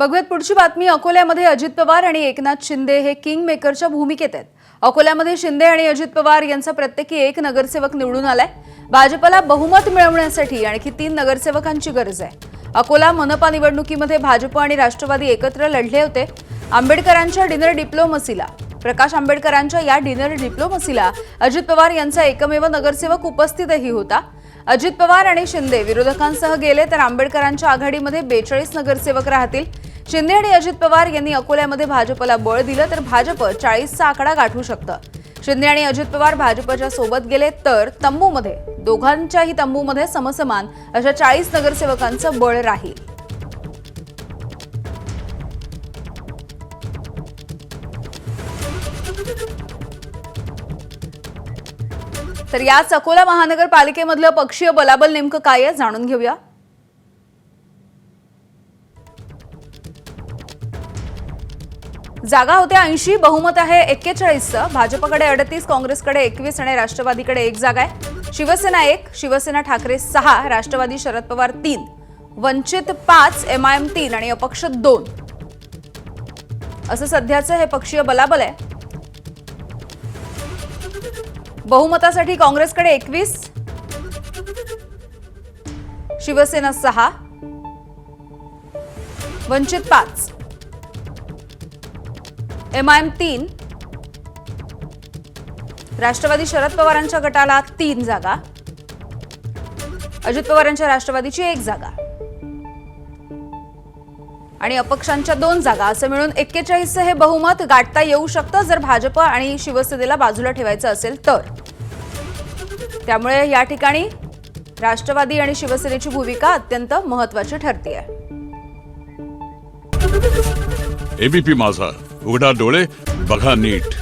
बघूयात पुढची बातमी। अकोल्यामध्ये अजित पवार आणि एकनाथ शिंदे हे किंग मेकरच्या भूमिकेत आहेत। अकोल्यामध्ये शिंदे आणि अजित पवार यांचा प्रत्येकी एक नगरसेवक निवडून आलाय। भाजपला बहुमत मिळवण्यासाठी आणखी 3 नगरसेवकांची गरज आहे। अकोला मनपा निवडणुकीमध्ये भाजप आणि राष्ट्रवादी एकत्र लढले होते। आंबेडकरांच्या डिनर डिप्लोमसीला प्रकाश आंबेडकरांच्या या डिनर डिप्लोमसीला अजित पवार यांचा एकमेव नगरसेवक उपस्थितही होता। अजित पवार आणि शिंदे विरोधकांसह गेले तर आंबेडकरांच्या आघाडीमध्ये 42 नगरसेवक राहतील। शिंदे आणि अजित पवार यांनी अकोल्यामध्ये भाजपला बळ दिलं तर भाजप 40चा आकडा गाठू शकतं। शिंदे आणि अजित पवार भाजपच्या सोबत गेले तर तंबूमध्ये दोघांच्याही तंबूमध्ये समसमान अशा 40 नगरसेवकांचं बळ राहील। तर याच अकोला महानगरपालिकेमधलं पक्षीय बलाबल नेमकं काय आहे जाणून घेऊया। जागा होत्या 80, बहुमत आहे 41चं। भाजपकडे 38, काँग्रेसकडे 21 आणि राष्ट्रवादीकडे 1 जागा आहे। शिवसेना 1, शिवसेना ठाकरे 6, राष्ट्रवादी शरद पवार 3, वंचित 5, MIM 3 आणि अपक्ष 2 असं सध्याचं हे पक्षीय बलाबल आहे। बहुमतासाठी काँग्रेसकडे 21, शिवसेना 6, वंचित 5, MIM 3, राष्ट्रवादी शरद पवारांच्या गटाला 3 जागा, अजित पवारांच्या राष्ट्रवादीची 1 जागा आणि अपक्षांच्या 2 जागा असं मिळून 41चं हे बहुमत गाठता येऊ शकतं जर भाजप आणि शिवसेनेला बाजूला ठेवायचं असेल तर। त्यामुळे या ठिकाणी राष्ट्रवादी आणि शिवसेनेची भूमिका अत्यंत महत्त्वाची ठरते आहे। एबीपी माझा, उघडा डोळे बघा नीट।